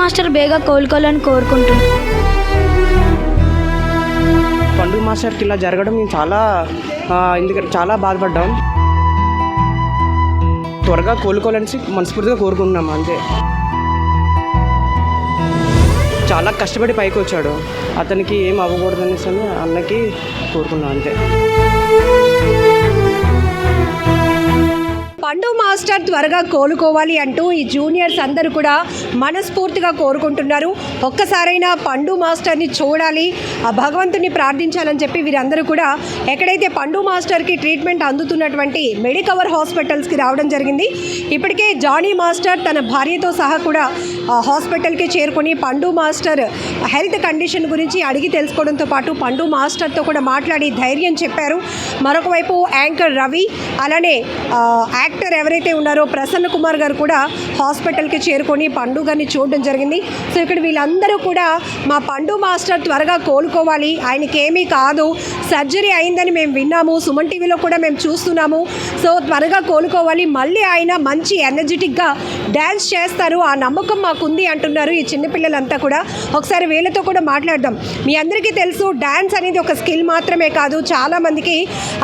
Master బేగా కోలుకోవాలని కోరుకుంటున్నాను. పండు మాస్టర్కి ఇలా జరగడం మేము ఎందుకంటే చాలా బాధపడ్డాం. త్వరగా కోలుకోవాలని మనస్ఫూర్తిగా కోరుకుంటున్నాం అంతే. చాలా కష్టపడి పైకి వచ్చాడు, అతనికి ఏం అవ్వకూడదు అనేసి అన్నకి కోరుకున్నాం అంతే. పండు మాస్టర్ త్వరగా కోలుకోవాలి అంటూ ఈ జూనియర్స్ అందరూ కూడా మనస్ఫూర్తిగా కోరుకుంటున్నారు. ఒక్కసారైనా పండు మాస్టర్ని చూడాలి, ఆ భగవంతుని ప్రార్థించాలని చెప్పి వీరందరూ కూడా ఎక్కడైతే పండు మాస్టర్కి ట్రీట్మెంట్ అందుతున్నటువంటి మెడికవర్ హాస్పిటల్స్కి రావడం జరిగింది. ఇప్పటికే జానీ మాస్టర్ తన భార్యతో సహా కూడా హాస్పిటల్కి చేరుకొని పండు మాస్టర్ హెల్త్ కండిషన్ గురించి అడిగి తెలుసుకోవడంతో పాటు పండు మాస్టర్తో కూడా మాట్లాడి ధైర్యం చెప్పారు. మరొక వైపు యాంకర్ రవి, అలానే యాక్టర్ ఎవరైతే ఉన్నారో ప్రసన్న కుమార్ గారు కూడా హాస్పిటల్కి చేరుకొని పండు గారిని చూడడం జరిగింది. సో ఇక్కడ వీళ్ళందరూ కూడా మా పండు మాస్టర్ త్వరగా కోలుకోవాలి, ఆయనకి ఏమీ కాదు, సర్జరీ అయిందని మేము విన్నాము, సుమన్ టీవీలో కూడా మేము చూస్తున్నాము, సో త్వరగా కోలుకోవాలి, మళ్ళీ ఆయన మంచి ఎనర్జెటిక్గా డ్యాన్స్ చేస్తారు, ఆ నమ్మకం మాకుంది అంటున్నారు ఈ చిన్నపిల్లలంతా కూడా. ఒకసారి వీళ్ళతో కూడా మాట్లాడదాం. మీ అందరికీ తెలుసు, డ్యాన్స్ అనేది ఒక స్కిల్ మాత్రమే కాదు, చాలామందికి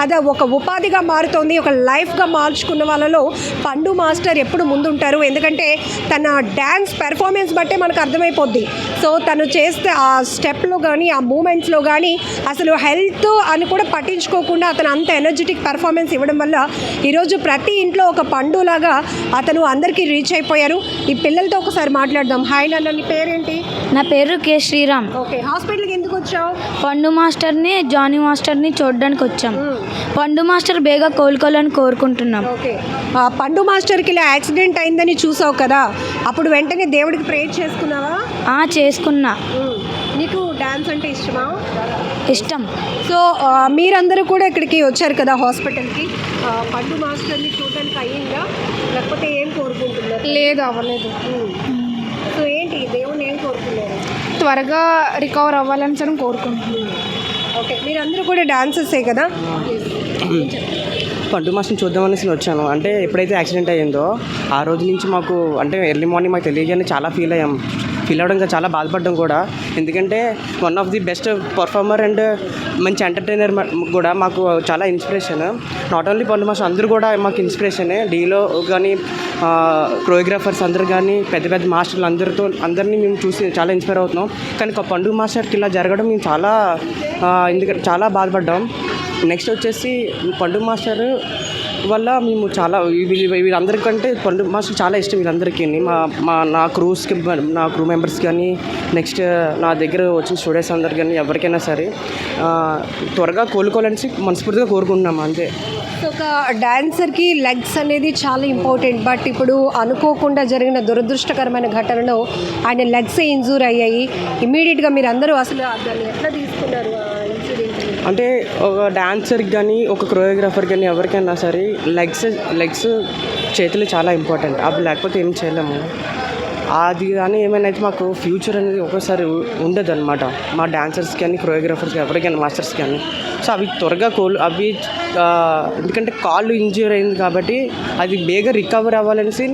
అది ఒక ఉపాధిగా మారుతోంది. ఒక లైఫ్గా మార్చుకున్న వాళ్ళలో పండు మాస్టర్ ఎప్పుడు ముందుంటారు. ఎందుకంటే తన డ్యాన్స్ పెర్ఫార్మెన్స్ బట్టే మనకు అర్థమైపోద్ది. సో తను చేస్తే ఆ స్టెప్లో కానీ ఆ మూమెంట్స్లో కానీ అసలు హెల్త్ అని కూడా పట్టించుకోకుండా అతను అంత ఎనర్జెటిక్ పెర్ఫార్మెన్స్ ఇవ్వడం వల్ల ఈరోజు ప్రతి ఇంట్లో ఒక పండులాగా అతను అందరికీ రీచ్ అయిపోయారు. ఈ పిల్లలతో ఒకసారి మాట్లాడదాం. హాయ్ నాన్న, నీ పేరేంటి? నా పేరు కె శ్రీరామ్. ఓకే, హాస్పిటల్కి ఎందుకు వచ్చావు? పండు మాస్టర్ని జానీ మాస్టర్ని చూడడానికి వచ్చాం. పండు మాస్టర్ బేగా కోలుకోవాలని కోరుకుంటున్నాం. ఓకే, పండు మాస్టర్కి ఇలా యాక్సిడెంట్ అయిందని చూసావు కదా, అప్పుడు వెంటనే దేవుడికి ప్రేయర్ చేసుకున్నావా? చేసుకున్నా. నీకు డ్యాన్స్ అంటే ఇష్టమా? ఇష్టం. సో మీరందరూ కూడా ఇక్కడికి వచ్చారు కదా హాస్పిటల్కి, పండు మాస్టర్ని చూడడానికి అయ్యిందా, లేకపోతే ఏం కోరుకుంటున్నారు? లేదు, అవ్వలేదు. సో ఏంటి దేవుని ఏం కోరుకున్నారు? త్వరగా రికవర్ అవ్వాలని సరే కోరుకుంటున్నాను. ఓకే, మీరందరూ కూడా డాన్సర్సే కదా? పండు మాస్టర్ని చూద్దామనేసి వచ్చాను. అంటే ఎప్పుడైతే యాక్సిడెంట్ అయ్యిందో ఆ రోజు నుంచి మాకు అంటే ఎర్లీ మార్నింగ్ మాకు తెలియగానే చాలా ఫీల్ అవ్వడం చాలా బాధపడ్డాం కూడా. ఎందుకంటే one of the best performer and మంచి ఎంటర్టైనర్ కూడా మాకు చాలా ఇన్స్పిరేషన్. నాట్ ఓన్లీ పండు మాస్టర్, అందరూ కూడా మాకు ఇన్స్పిరేషనే. డీలో కానీ కొరియోగ్రాఫర్స్ అందరూ కానీ పెద్ద పెద్ద మాస్టర్లు అందరినీ మేము చూసి చాలా ఇన్స్పైర్ అవుతున్నాం. కానీ పండు మాస్టర్కి ఇలా జరగడం మేము ఎందుకంటే చాలా బాధపడ్డాం. నెక్స్ట్ వచ్చేసి పండు మాస్టర్ వల్ల మేము చాలా వీళ్ళందరికంటే పండు మాస్టర్ చాలా ఇష్టం వీళ్ళందరికీ. నా క్రూ మెంబర్స్ కానీ నెక్స్ట్ నా దగ్గర వచ్చిన స్టూడెంట్స్ అందరు కానీ ఎవరికైనా సరే త్వరగా కోలుకోవాలని మనస్ఫూర్తిగా కోరుకుంటున్నాము అంతే. ఒక డాన్సర్కి లెగ్స్ అనేది చాలా ఇంపార్టెంట్. బట్ ఇప్పుడు అనుకోకుండా జరిగిన దురదృష్టకరమైన ఘటనలో ఆయన లెగ్స్ ఇంజూర్ అయ్యాయి. ఇమ్మీడియట్గా మీరు అందరూ అసలు దాన్ని ఎట్లా తీసుకున్నారు? అంటే ఒక డాన్సర్కి కానీ ఒక కొరియోగ్రాఫర్ కానీ ఎవరికైనా సరే లెగ్స్ చేతులు చాలా ఇంపార్టెంట్. అవి లేకపోతే ఏం చేయలేము. అది కానీ ఏమైనా అయితే మాకు ఫ్యూచర్ అనేది ఒక్కోసారి ఉండదు అనమాట. మా డాన్సర్స్ కానీ కొరియోగ్రాఫర్స్కి ఎవరికైనా మాస్టర్స్ కానీ. సో అవి త్వరగా ఎందుకంటే కాళ్ళు ఇంజ్యూర్ అయింది కాబట్టి అది బేగా రికవర్ అవ్వాలనేసి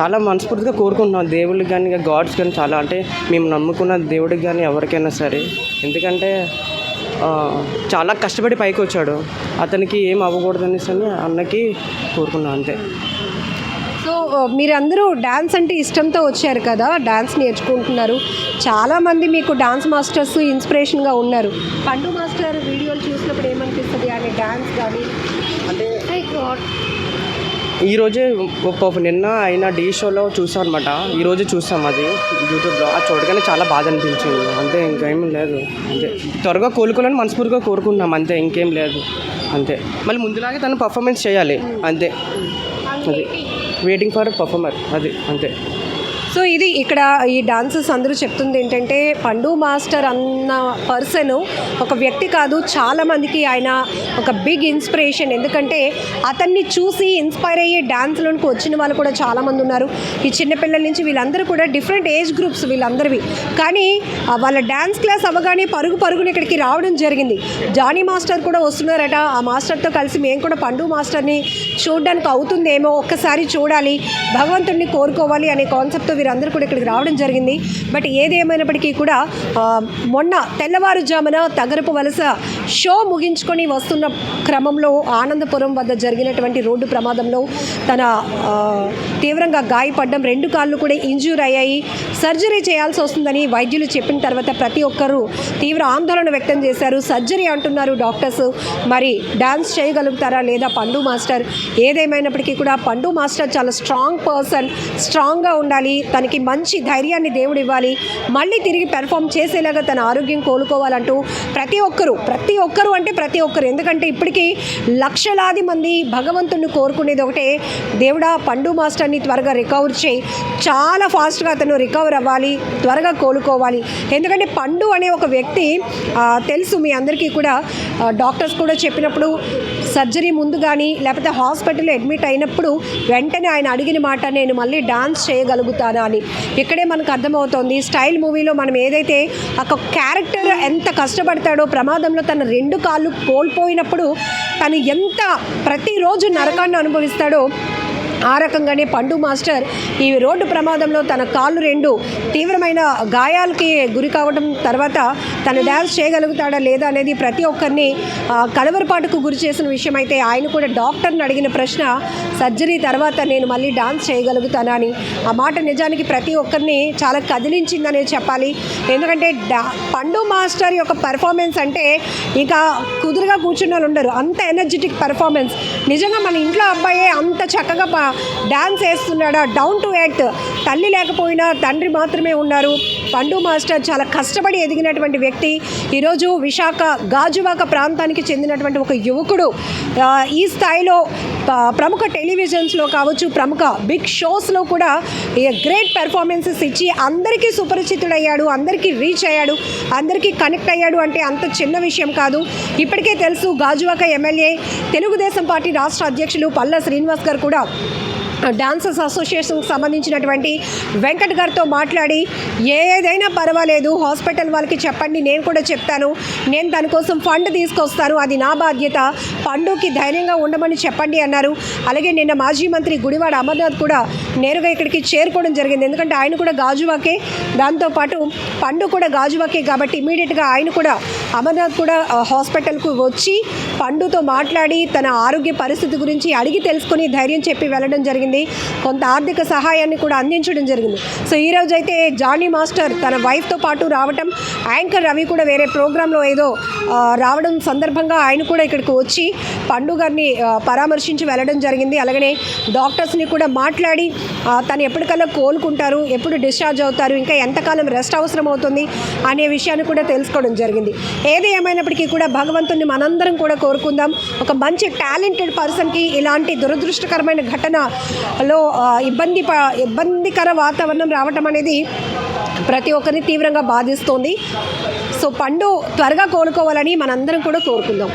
చాలా మనస్ఫూర్తిగా కోరుకుంటున్నాం. దేవుళ్ళకి కానీ గాడ్స్ కానీ చాలా అంటే మేము నమ్ముకున్న దేవుడికి కానీ ఎవరికైనా సరే. ఎందుకంటే చాలా కష్టపడి పైకి వచ్చాడు, అతనికి ఏం అవ్వకూడదు అనేసి అన్నకి కోరుకున్నాం అంతే. సో మీరందరూ డ్యాన్స్ అంటే ఇష్టంతో వచ్చారు కదా, డ్యాన్స్ నేర్చుకుంటున్నారు. చాలామంది మీకు డాన్స్ మాస్టర్స్ ఇన్స్పిరేషన్గా ఉన్నారు. పండు మాస్టర్ వీడియోలు చూసినప్పుడు ఏమనిపిస్తుంది? ఆయన డ్యాన్స్ కానీ అంటే ఈరోజే నిన్న అయిన డీ షోలో చూసాం అనమాట. ఈరోజు చూసాం అది యూట్యూబ్లో. అది చూడగానే చాలా బాధ అనిపించింది అంతే, ఇంకేం లేదు. అంతే, త్వరగా కోలుకోవాలని మనస్ఫూర్తిగా కోరుకుంటున్నాం అంతే, ఇంకేం లేదు అంతే. మళ్ళీ ముందులాగే తను పర్ఫార్మెన్స్ చేయాలి అంతే. అది వెయిటింగ్ ఫర్ పర్ఫార్మర్, అది అంతే. సో ఇది ఇక్కడ ఈ డాన్సర్స్ అందరూ చెప్తుంది ఏంటంటే, పండు మాస్టర్ అన్న పర్సన్ ఒక వ్యక్తి కాదు, చాలామందికి ఆయన ఒక బిగ్ ఇన్స్పిరేషన్. ఎందుకంటే అతన్ని చూసి ఇన్స్పైర్ అయ్యే డాన్స్లోకి వచ్చిన వాళ్ళు కూడా చాలామంది ఉన్నారు. ఈ చిన్నపిల్లల నుంచి వీళ్ళందరూ కూడా డిఫరెంట్ ఏజ్ గ్రూప్స్ వీళ్ళందరివి. కానీ వాళ్ళ డ్యాన్స్ క్లాస్ అవ్వగానే పరుగుని ఇక్కడికి రావడం జరిగింది. జానీ మాస్టర్ కూడా వస్తున్నారట. ఆ మాస్టర్తో కలిసి మేము కూడా పండు మాస్టర్ని చూడడానికి అవుతుందేమో, ఒక్కసారి చూడాలి, భగవంతుడిని కోరుకోవాలి అనే కాన్సెప్ట్తో వీరందరూ కూడా ఇక్కడికి రావడం జరిగింది. బట్ ఏది ఏమైనప్పటికీ కూడా మొన్న తెల్లవారుజామున తగరపు వలస షో ముగించుకొని వస్తున్న క్రమంలో ఆనందపురం వద్ద జరిగినటువంటి రోడ్డు ప్రమాదంలో తన తీవ్రంగా గాయపడ్డం, 2 కాళ్ళు కూడా ఇంజ్యూర్ అయ్యాయి, సర్జరీ చేయాల్సి వస్తుందని వైద్యులు చెప్పిన తర్వాత ప్రతి ఒక్కరూ తీవ్ర ఆందోళన వ్యక్తం చేశారు. సర్జరీ అంటున్నారు డాక్టర్స్. మరి డాన్స్ చేయగలుగుతారా లేదా పండు మాస్టర్? ఏదేమైనప్పటికీ కూడా పండు మాస్టర్ చాలా స్ట్రాంగ్ పర్సన్, స్ట్రాంగ్గా ఉండాలి, తనకి మంచి ధైర్యాన్ని దేవుడు ఇవ్వాలి, మళ్ళీ తిరిగి పెర్ఫామ్ చేసేలాగా తన ఆరోగ్యం కోలుకోవాలంటూ ప్రతి ఒక్కరు అంటే ప్రతి ఒక్కరు, ఎందుకంటే ఇప్పటికీ లక్షలాది మంది భగవంతుడిని కోరుకునేది ఒకటే, దేవుడా పండు మాస్టర్ని త్వరగా రికవర్ చేయి, చాలా ఫాస్ట్గా అతను రికవర్ అవ్వాలి, త్వరగా కోలుకోవాలి. ఎందుకంటే పండు అనే ఒక వ్యక్తి తెలుసు మీ అందరికీ కూడా, డాక్టర్స్ కూడా చెప్పినప్పుడు సర్జరీ ముందు కానీ లేకపోతే హాస్పిటల్లో అడ్మిట్ అయినప్పుడు వెంటనే ఆయన అడిగిన మాట, నేను మళ్ళీ డాన్స్ చేయగలుగుతానా అని. ఇక్కడే మనకు అర్థమవుతోంది స్టైల్ మూవీలో మనం ఏదైతే ఒక క్యారెక్టర్ ఎంత కష్టపడతాడో, ప్రమాదంలో తన 2 కాళ్ళు కోల్పోయినప్పుడు తను ఎంత ప్రతిరోజు నరకాన్ని అనుభవిస్తాడో, ఆ రకంగానే పండు మాస్టర్ ఈ రోడ్డు ప్రమాదంలో తన కాళ్ళు 2 తీవ్రమైన గాయాలకి గురి కావడం తర్వాత తను డ్యాన్స్ చేయగలుగుతాడా లేదా అనేది ప్రతి ఒక్కరిని కలవరపాటుకు గురి చేసిన విషయం. అయితే ఆయన కూడా డాక్టర్ని అడిగిన ప్రశ్న, సర్జరీ తర్వాత నేను మళ్ళీ డాన్స్ చేయగలుగుతానా అని. ఆ మాట నిజానికి ప్రతి ఒక్కరిని చాలా కదిలించిందనే చెప్పాలి. ఎందుకంటే పండు మాస్టర్ యొక్క పెర్ఫార్మెన్స్ అంటే ఇంకా కుదురుగా కూర్చున్న వాళ్ళు ఉండరు, అంత ఎనర్జెటిక్ పెర్ఫార్మెన్స్. నిజంగా మన ఇంట్లో అబ్బాయే అంత చక్కగా డాన్స్ వేస్తున్నాడా, డౌన్ టు ఎర్త్, తల్లి లేకపోయినా తండ్రి మాత్రమే ఉన్నారు. పండు మాస్టర్ చాలా కష్టపడి ఎదిగినటువంటి వ్యక్తి. ఈరోజు విశాఖ గాజువాక ప్రాంతానికి చెందినటువంటి ఒక యువకుడు ఈ స్థాయిలో ప్రముఖ టెలివిజన్స్లో కావచ్చు, ప్రముఖ బిగ్ షోస్లో కూడా గ్రేట్ పెర్ఫార్మెన్సెస్ ఇచ్చి అందరికీ సుపరిచితుడయ్యాడు, అందరికీ రీచ్ అయ్యాడు, అందరికీ కనెక్ట్ అయ్యాడు అంటే అంత చిన్న విషయం కాదు. ఇప్పటికే తెలుసు గాజువాక ఎమ్మెల్యే, తెలుగుదేశం పార్టీ రాష్ట్ర అధ్యక్షులు పల్లా శ్రీనివాస్ గారు కూడా డాన్సర్స్ అసోసియేషన్కి సంబంధించినటువంటి వెంకట్ గారితో మాట్లాడి, ఏదైనా పర్వాలేదు హాస్పిటల్ వాళ్ళకి చెప్పండి, నేను కూడా చెప్తాను, నేను దాని కోసం ఫండ్ తీసుకొస్తాను, అది నా బాధ్యత, పండుకి ధైర్యంగా ఉండమని చెప్పండి అన్నారు. అలాగే నిన్న మాజీ మంత్రి గుడివాడ అమర్నాథ్ కూడా నేరుగా ఇక్కడికి చేరుకోవడం జరిగింది. ఎందుకంటే ఆయన కూడా గాజువాకే, దాంతోపాటు పండు కూడా గాజువాకే కాబట్టి ఇమీడియట్గా ఆయన కూడా అమర్నాథ్ కూడా హాస్పిటల్కు వచ్చి పండుతో మాట్లాడి తన ఆరోగ్య పరిస్థితి గురించి అడిగి తెలుసుకొని ధైర్యం చెప్పి వెళ్ళడం జరిగింది. కొంత ఆర్థిక సహాయాన్ని కూడా అందించడం జరిగింది. సో ఈరోజు అయితే జానీ మాస్టర్ తన వైఫ్తో పాటు రావటం, యాంకర్ రవి కూడా వేరే ప్రోగ్రాంలో ఏదో రావడం సందర్భంగా ఆయన కూడా ఇక్కడికి వచ్చి పండు గారిని పరామర్శించి వెళ్ళడం జరిగింది. అలాగనే డాక్టర్స్ని కూడా మాట్లాడి తను ఎప్పటికల్లా కోలుకుంటారు, ఎప్పుడు డిశ్చార్జ్ అవుతారు, ఇంకా ఎంతకాలం రెస్ట్ అవసరం అవుతుంది అనే విషయాన్ని కూడా తెలుసుకోవడం జరిగింది. ఏది ఏమైనప్పటికీ కూడా భగవంతుని మనందరం కూడా కోరుకుందాం. ఒక మంచి టాలెంటెడ్ పర్సన్కి ఇలాంటి దురదృష్టకరమైన ఘటనలో ఇబ్బందికర వాతావరణం రావటం అనేది ప్రతి ఒక్కరిని తీవ్రంగా బాధిస్తోంది. సో పండు త్వరగా కోలుకోవాలని మనందరం కూడా కోరుకుందాం.